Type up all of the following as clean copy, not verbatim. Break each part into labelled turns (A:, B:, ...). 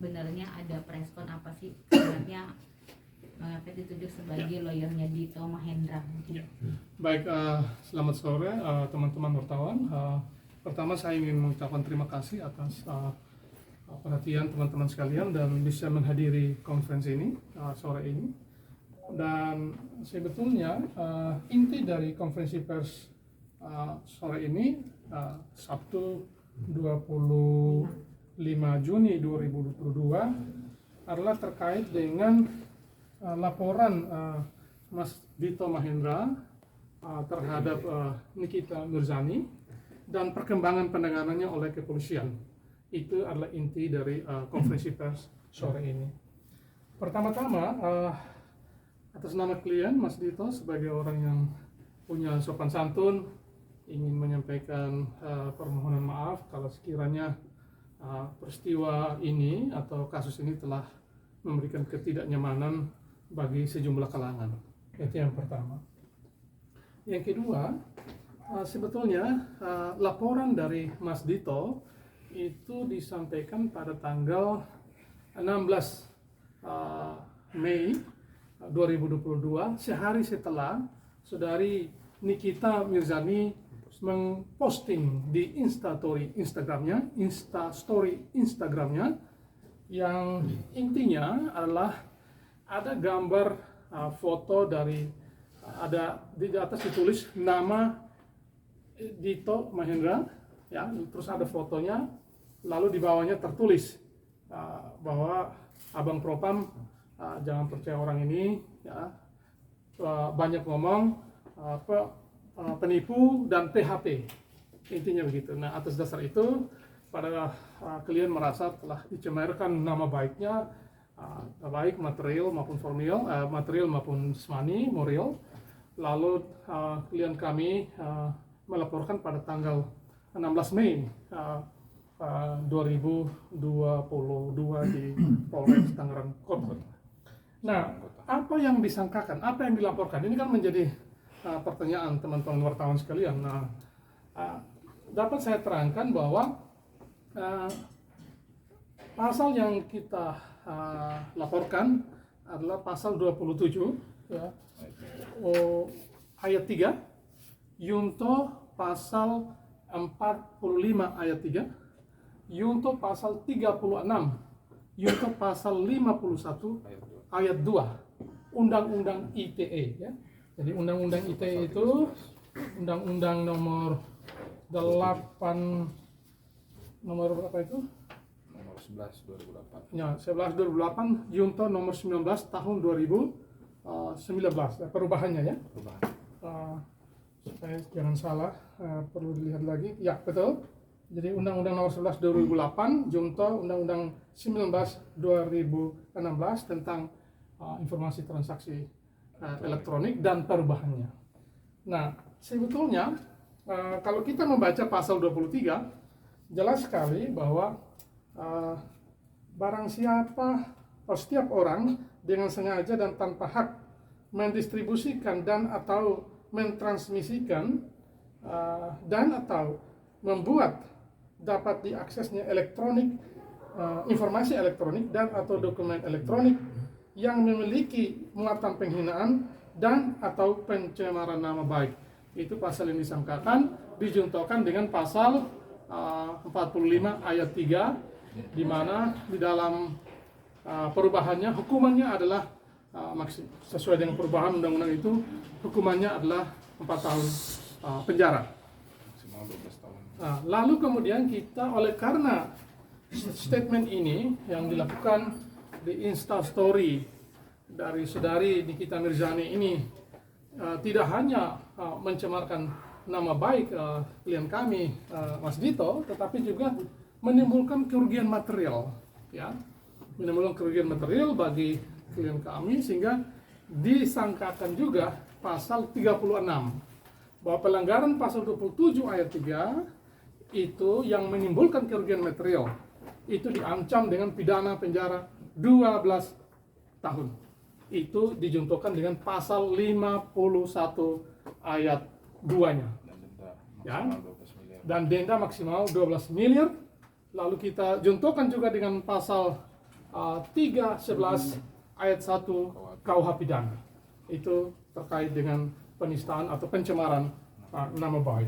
A: sebenarnya ada preskon apa sih sebenarnya mengapa ditunjuk sebagai lawyernya Dito Mahendra?
B: Ya. Baik, selamat sore teman-teman wartawan. Pertama saya ingin mengucapkan terima kasih atas perhatian teman-teman sekalian dan bisa menghadiri konferensi ini sore ini. Dan sebetulnya inti dari konferensi pers sore ini Sabtu 25 Juni 2022 adalah terkait dengan laporan Mas Dito Mahendra terhadap Nikita Mirzani dan perkembangan penanganannya oleh kepolisian. Itu adalah inti dari konferensi pers sore ini. Pertama-tama, atas nama klien Mas Dito sebagai orang yang punya sopan santun, ingin menyampaikan permohonan maaf kalau sekiranya peristiwa ini atau kasus ini telah memberikan ketidaknyamanan bagi sejumlah kalangan. Itu yang pertama. Yang kedua, sebetulnya laporan dari Mas Dito itu disampaikan pada tanggal 16 Mei 2022, sehari setelah saudari Nikita Mirzani memposting di Instastory Instagramnya yang intinya adalah ada gambar foto dari di atas ditulis nama Dito Mahendra, ya, terus ada fotonya, lalu di bawahnya tertulis bahwa Abang Propam jangan percaya orang ini, ya, banyak ngomong, penipu dan PHP, intinya begitu. Nah, atas dasar itu pada klien merasa telah dicemarkan nama baiknya, baik material maupun formil, material maupun jasmani, moral. Lalu klien kami melaporkan pada tanggal 16 Mei 2022 di Polres Tangerang Kota. Nah, apa yang disangkakan, apa yang dilaporkan? Ini kan menjadi pertanyaan teman-teman wartawan sekalian. Nah, dapat saya terangkan bahwa pasal yang kita laporkan adalah pasal 27, ya, ayat 3, Yunto pasal 45 ayat 3, Yunto pasal 36, Yunto pasal 51 ayat 2, Undang-Undang ITE, ya. Jadi Undang-Undang ITE itu Undang-Undang nomor 8, nomor berapa itu?
C: 11 2008.
B: Ya, 11 2008, Yunto nomor 19 tahun 2019, perubahannya, ya.
C: Perubahan.
B: Supaya jangan salah, perlu dilihat lagi. Ya, betul. Jadi Undang-Undang nomor 11 2008, Yunto Undang-Undang 19 2016 tentang informasi transaksi elektronik dan perubahannya. Nah, sebetulnya kalau kita membaca pasal 23, jelas sekali bahwa barang siapa atau setiap orang dengan sengaja dan tanpa hak mendistribusikan dan atau mentransmisikan dan atau membuat dapat diaksesnya elektronik, informasi elektronik dan atau dokumen elektronik yang memiliki muatan penghinaan dan atau pencemaran nama baik. Itu pasal yang disangkakan, dijuntokan dengan pasal 45 ayat 3, di mana di dalam perubahannya hukumannya adalah sesuai dengan perubahan undang-undang itu, hukumannya adalah 4 tahun penjara.
C: Maksimal 12 tahun.
B: Lalu kemudian kita oleh karena statement ini yang dilakukan di Instastory dari saudari Nikita Mirzani ini tidak hanya mencemarkan nama baik klien kami Mas Dito, tetapi juga menimbulkan kerugian material, ya, menimbulkan kerugian material bagi klien kami, sehingga disangkakan juga pasal 36 bahwa pelanggaran pasal 27 ayat 3 itu yang menimbulkan kerugian material itu diancam dengan pidana penjara 12 tahun. Itu dijuntukan dengan pasal 51 ayat 2-nya.
C: Dan denda maksimal 12 miliar.
B: Dan denda maksimal 12 miliar. Lalu kita juntukan juga dengan pasal 311 ayat 1 KUH Pidana. Itu terkait dengan penistaan atau pencemaran nama baik.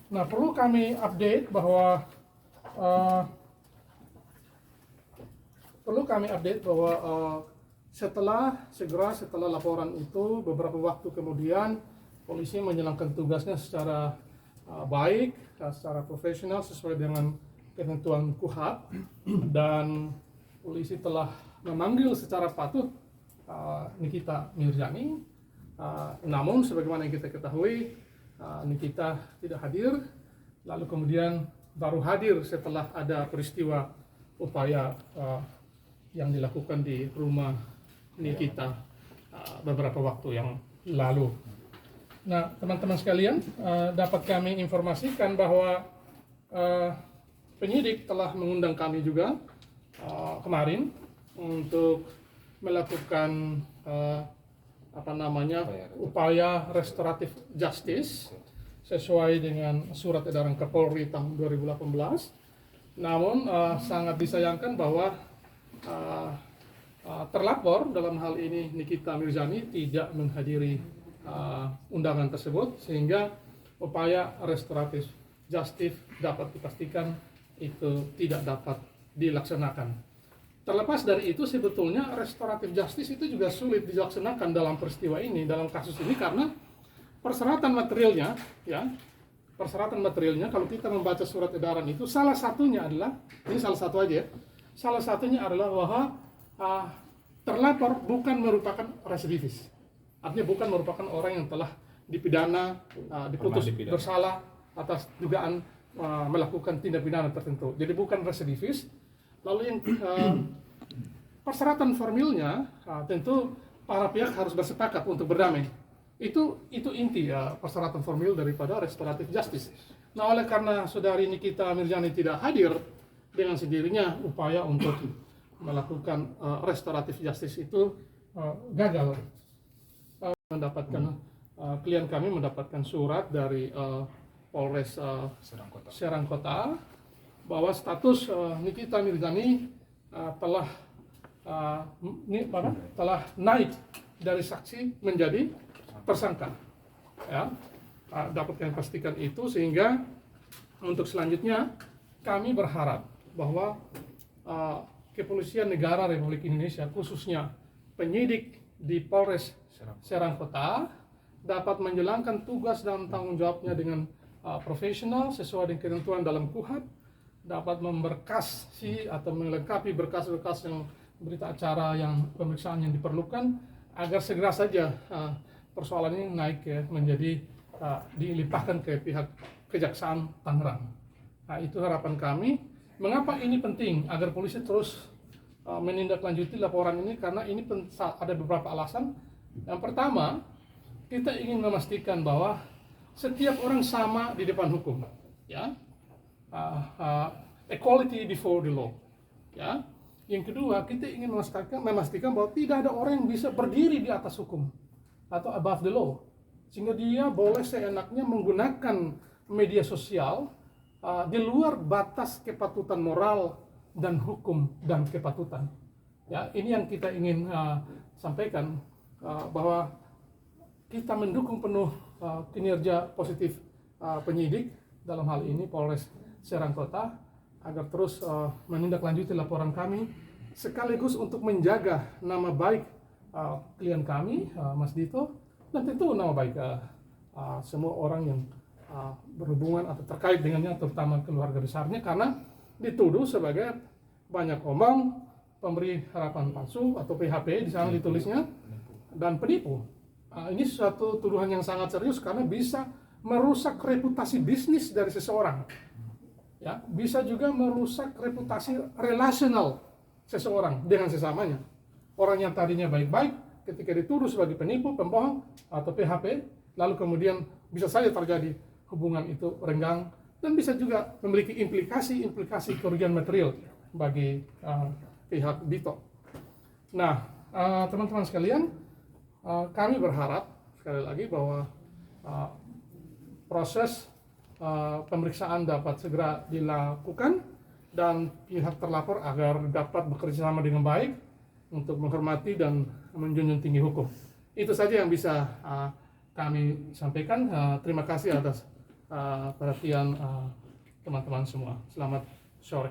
B: Nah, perlu kami update bahwa setelah laporan itu beberapa waktu kemudian polisi menjalankan tugasnya secara baik, secara profesional sesuai dengan ketentuan KUHP, dan polisi telah memanggil secara patut Nikita Mirzani. Namun sebagaimana yang kita ketahui, Nikita tidak hadir, lalu kemudian baru hadir setelah ada peristiwa upaya yang dilakukan di rumah Nikita beberapa waktu yang lalu. Nah, teman-teman sekalian, dapat kami informasikan bahwa penyidik telah mengundang kami juga kemarin untuk melakukan upaya restoratif justice sesuai dengan surat edaran Kapolri tahun 2018. Namun sangat disayangkan bahwa terlapor dalam hal ini Nikita Mirzani tidak menghadiri undangan tersebut, sehingga upaya restoratif justice dapat dipastikan itu tidak dapat dilaksanakan. Terlepas dari itu, sebetulnya restoratif justice itu juga sulit dilaksanakan dalam peristiwa ini, dalam kasus ini, karena persyaratan materialnya kalau kita membaca surat edaran itu, salah satunya adalah bahwa terlapor bukan merupakan residivis. Artinya bukan merupakan orang yang telah dipidana, diputus bersalah atas dugaan melakukan tindak pidana tertentu. Jadi bukan residivis. Lalu yang persyaratan formilnya tentu para pihak harus bersepakat untuk berdamai. Itu inti persyaratan formil daripada restoratif justice. Nah, oleh karena saudari Nikita Mirzani tidak hadir, dengan sendirinya upaya untuk melakukan restoratif justice itu gagal. Klien kami mendapatkan surat dari Polres Serang Kota bahwa status Nikita Mirzani telah naik dari saksi menjadi tersangka. Ya, dapat kami pastikan itu, sehingga untuk selanjutnya kami berharap bahwa Kepolisian Negara Republik Indonesia, khususnya penyidik di Polres Serang Kota, dapat menjalankan tugas dan tanggung jawabnya dengan profesional sesuai dengan ketentuan dalam KUHP, dapat memberkasi atau melengkapi berkas-berkas yang berita acara yang pemeriksaan yang diperlukan, agar segera saja persoalan ini naik menjadi dilimpahkan ke pihak Kejaksaan Tangerang. Nah, itu harapan kami. Mengapa ini penting agar polisi terus menindaklanjuti laporan ini? Karena ini ada beberapa alasan. Yang pertama, kita ingin memastikan bahwa setiap orang sama di depan hukum, ya. Equality before the law, ya. Yang kedua, kita ingin memastikan bahwa tidak ada orang yang bisa berdiri di atas hukum atau above the law, sehingga dia boleh seenaknya menggunakan media sosial di luar batas kepatutan moral dan hukum dan kepatutan. Ya, ini yang kita ingin sampaikan, bahwa kita mendukung penuh kinerja positif penyidik dalam hal ini Polres Serang Kota, agar terus menindaklanjuti laporan kami, sekaligus untuk menjaga nama baik klien kami, Mas Dito, dan tentu nama baik semua orang yang berhubungan atau terkait dengannya, terutama keluarga besarnya, karena dituduh sebagai banyak omong, pemberi harapan palsu atau PHP di sana ditulisnya, dan penipu. Ini suatu tuduhan yang sangat serius karena bisa merusak reputasi bisnis dari seseorang. Ya, bisa juga merusak reputasi relasional seseorang dengan sesamanya. Orang yang tadinya baik-baik, ketika dituduh sebagai penipu, pembohong, atau PHP, lalu kemudian bisa saja terjadi hubungan itu renggang, dan bisa juga memiliki implikasi kerugian material bagi pihak Dito. Nah, teman-teman sekalian, kami berharap sekali lagi bahwa proses pemeriksaan dapat segera dilakukan, dan pihak terlapor agar dapat bekerja sama dengan baik untuk menghormati dan menjunjung tinggi hukum. Itu saja yang bisa kami sampaikan. Terima kasih atas perhatian teman-teman semua. Selamat sore.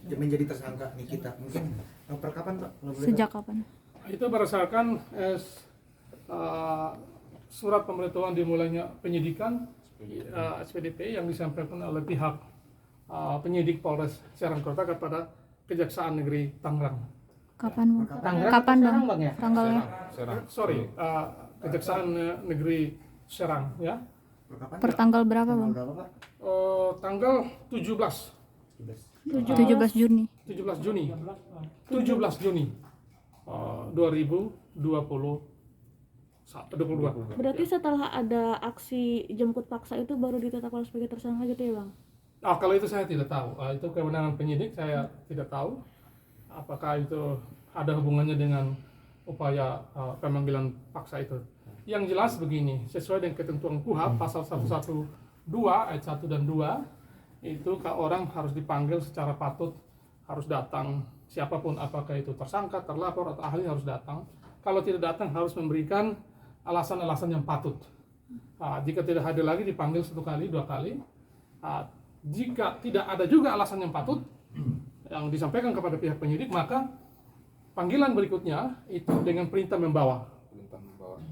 D: Menjadi tersangka Nikita mungkin per kapan Pak?
E: Sejak kapan?
B: Itu berdasarkan surat pemberitahuan dimulainya penyidikan SPDP yang disampaikan oleh pihak penyidik Polres Serang Kota kepada Kejaksaan Negeri Tangerang.
E: Kapan, Bang?
F: Tangerang
E: Kapan,
F: atau
E: Bang?
F: Serang, Bang, ya?
E: Tanggalnya?
C: Serang.
B: Sorry, Kejaksaan Negeri Serang ya.
D: Per kapan?
E: Per tanggal berapa, Bang?
D: Berapa Pak?
B: Tanggal 17
E: 17 Juni.
B: 17 Juni 2022.
G: Berarti setelah ada aksi jemput paksa itu baru ditetapkan sebagai tersangka gitu ya Bang?
B: Kalau itu saya tidak tahu. Itu kewenangan penyidik, saya tidak tahu apakah itu ada hubungannya dengan upaya pemanggilan paksa itu. Yang jelas begini, sesuai dengan ketentuan KUHP pasal 112 ayat 1 dan 2 itu orang harus dipanggil secara patut, harus datang, siapapun, apakah itu tersangka, terlapor atau ahli harus datang. Kalau tidak datang harus memberikan alasan-alasan yang patut. Jika tidak hadir lagi dipanggil 1 kali, 2 kali. Jika tidak ada juga alasan yang patut yang disampaikan kepada pihak penyidik, maka panggilan berikutnya itu dengan perintah membawa.
C: Perintah membawa.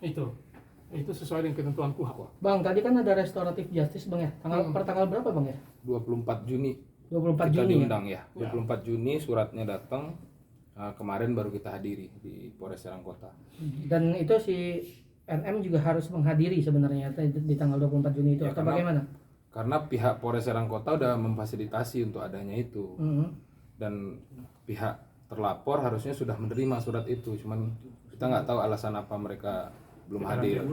B: Itu sesuai dengan ketentuan KUHP.
F: Bang, tadi kan ada restoratif justice Bang ya. Per tanggal berapa Bang ya?
C: 24 Juni
F: 24
C: kita
F: Juni ya.
C: diundang ya. 24 Juni suratnya datang. Kemarin baru kita hadiri di Polres Serang Kota.
F: Dan itu si NM juga harus menghadiri sebenarnya di tanggal 24 Juni itu
C: Ya,
F: atau bagaimana?
C: Karena pihak Polres Serang Kota udah memfasilitasi untuk adanya itu. Dan pihak terlapor harusnya sudah menerima surat itu, cuman kita nggak tahu alasan apa mereka belum hadir.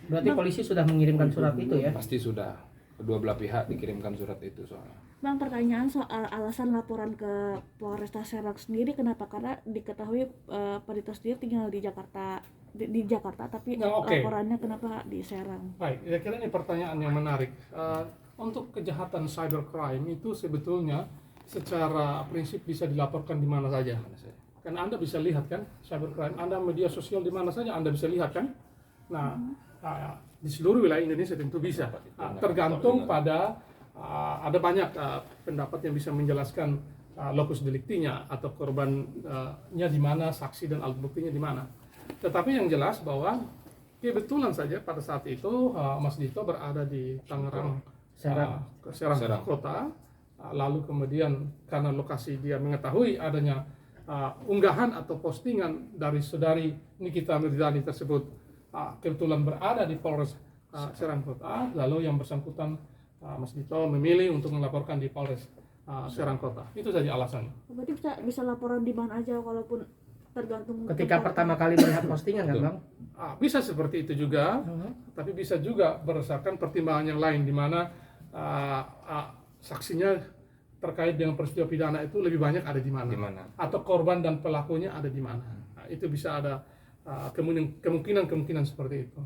F: Berarti polisi sudah mengirimkan surat itu ya?
C: Pasti sudah, kedua belah pihak dikirimkan surat itu soalnya.
G: Bang, pertanyaan soal alasan laporan ke Polresta Serang sendiri kenapa? Karena diketahui Pak Dito sendiri tinggal di Jakarta, di Jakarta tapi laporannya kenapa di Serang?
B: Baik, saya kira ini pertanyaan yang menarik. Untuk kejahatan cybercrime itu sebetulnya secara prinsip bisa dilaporkan di mana saja. Kan Anda bisa lihat kan cybercrime, Anda media sosial di mana saja Anda bisa lihat kan. Nah, di seluruh wilayah Indonesia tentu bisa. Tergantung pada ada banyak pendapat yang bisa menjelaskan lokus deliktinya atau korbannya di mana, saksi dan alat buktinya di mana. Tetapi yang jelas bahwa kebetulan saja pada saat itu Mas Dito berada di Tangerang, Serang Kota. Lalu kemudian karena lokasi dia mengetahui adanya unggahan atau postingan dari saudari Nikita Mirzani tersebut kebetulan berada di Polres Serang Kota, lalu yang bersangkutan Mas Dito memilih untuk melaporkan di Polres Serang Kota. Itu saja alasannya.
G: Berarti bisa laporan di mana aja walaupun tergantung
F: Ketika pertama kali melihat postingan kan Bang?
B: Bisa seperti itu juga, tapi bisa juga berdasarkan pertimbangan yang lain di mana saksinya terkait dengan peristiwa pidana itu lebih banyak ada di mana, atau korban dan pelakunya ada di mana. Itu bisa ada kemungkinan seperti itu.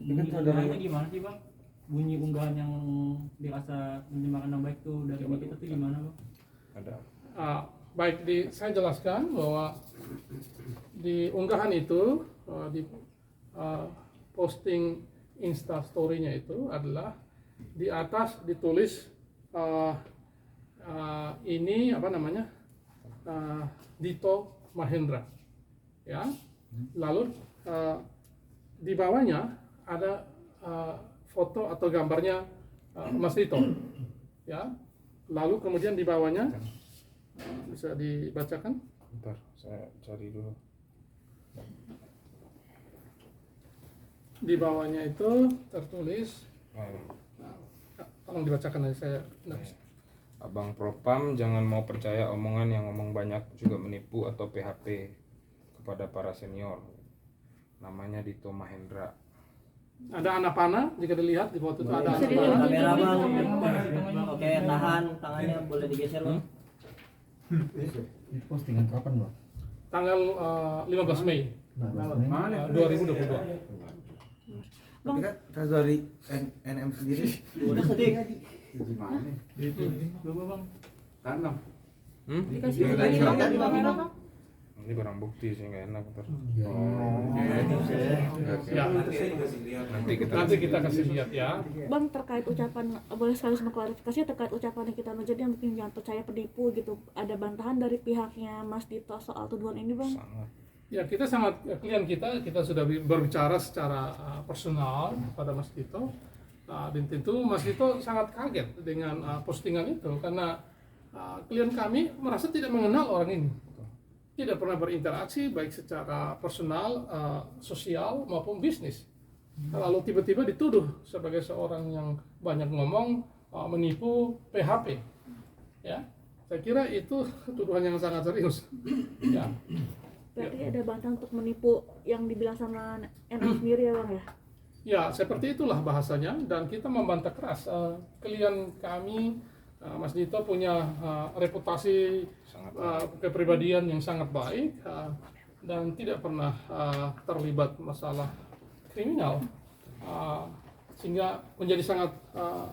H: Unggahannya gimana sih Bang? Bunyi unggahan yang dirasa mencemarkan nama baik itu dari Nikita itu gimana Bang?
C: Ada.
B: Baik, saya jelaskan bahwa di unggahan itu di posting Instastory-nya itu adalah di atas ditulis ini apa namanya Dito Mahendra, ya. Lalu di bawahnya ada foto atau gambarnya Mas Dito, ya. Lalu kemudian di bawahnya bisa dibacakan.
C: Bentar, saya cari dulu.
B: Di bawahnya itu tertulis, tolong dibacakan aja, saya tidak bisa.
C: Abang Propam jangan mau percaya omongan yang ngomong banyak juga menipu atau PHP kepada para senior. Namanya Dito Mahendra.
B: Ada anak panah, jika dilihat di foto itu ada anak
G: dilihat
B: panah.
H: Kamera Bang. Oke, tahan tangannya boleh digeser Bang.
D: Postingan kapan Bang?
B: Tanggal 15 Mei 2022.
D: Tapi kan dari NM sendiri
H: Udah sedih.
D: gimana?
H: Coba Bang.
A: Dikasih
D: Iya,
A: lagi
D: iya,
A: dong
D: iya.
A: di kamera bang.
C: Ini barang bukti sih nggak enak ntar.
B: Ya,
C: Nanti kita
B: kasih lihat ya.
G: Bang, terkait ucapan, boleh sekaligus mengklarifikasi terkait ucapan yang kita menjadi yang mungkin jangan percaya penipu gitu, ada bantahan dari pihaknya Mas Dito soal tuduhan ini bang?
C: sangat.
B: Ya, kita sangat klien kita sudah berbicara secara personal pada Mas Dito. Dan tentu Mas Dito sangat kaget dengan postingan itu karena klien kami merasa tidak mengenal orang ini, tidak pernah berinteraksi baik secara personal, sosial maupun bisnis. Lalu tiba-tiba dituduh sebagai seorang yang banyak ngomong, menipu, PHP. Ya, saya kira itu tuduhan yang sangat serius. Ya.
G: Berarti ada bantahan untuk menipu yang dibilang sama NM sendiri ya bang ya?
B: Ya, seperti itulah bahasanya dan kita membantah keras. Klien kami, Mas Dito punya reputasi kepribadian yang sangat baik dan tidak pernah terlibat masalah kriminal, sehingga menjadi sangat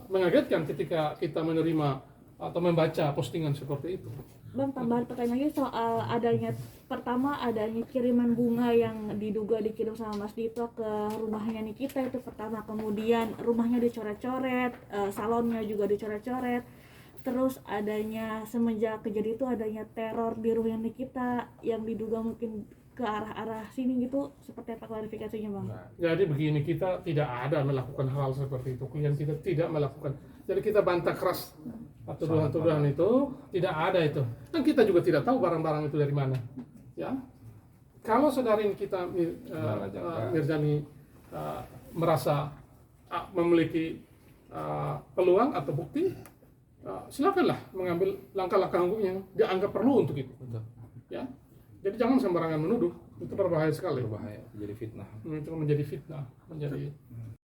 B: mengagetkan ketika kita menerima atau membaca postingan seperti itu.
G: Bang, tambahan pertanyaannya soal adanya kiriman bunga yang diduga dikirim sama Mas Dito ke rumahnya Nikita itu pertama, kemudian rumahnya dicoret-coret, salonnya juga dicoret-coret, terus adanya semenjak kejadian itu adanya teror di rumahnya Nikita yang diduga mungkin ke arah-arah sini gitu, seperti apa klarifikasinya bang?
B: Jadi begini, kita tidak ada melakukan hal seperti itu, klien kita tidak melakukan. Jadi kita bantah keras tuduhan-tuduhan itu, tidak ada itu. Dan kita juga tidak tahu barang-barang itu dari mana. Ya, kalau saudari kita Mirjani merasa memiliki peluang atau bukti, silakanlah mengambil langkah-langkah hukum yang dianggap perlu untuk itu. Ya, jadi jangan sembarangan menuduh, itu berbahaya sekali.
C: Berbahaya, jadi fitnah.
B: Itu menjadi fitnah, menjadi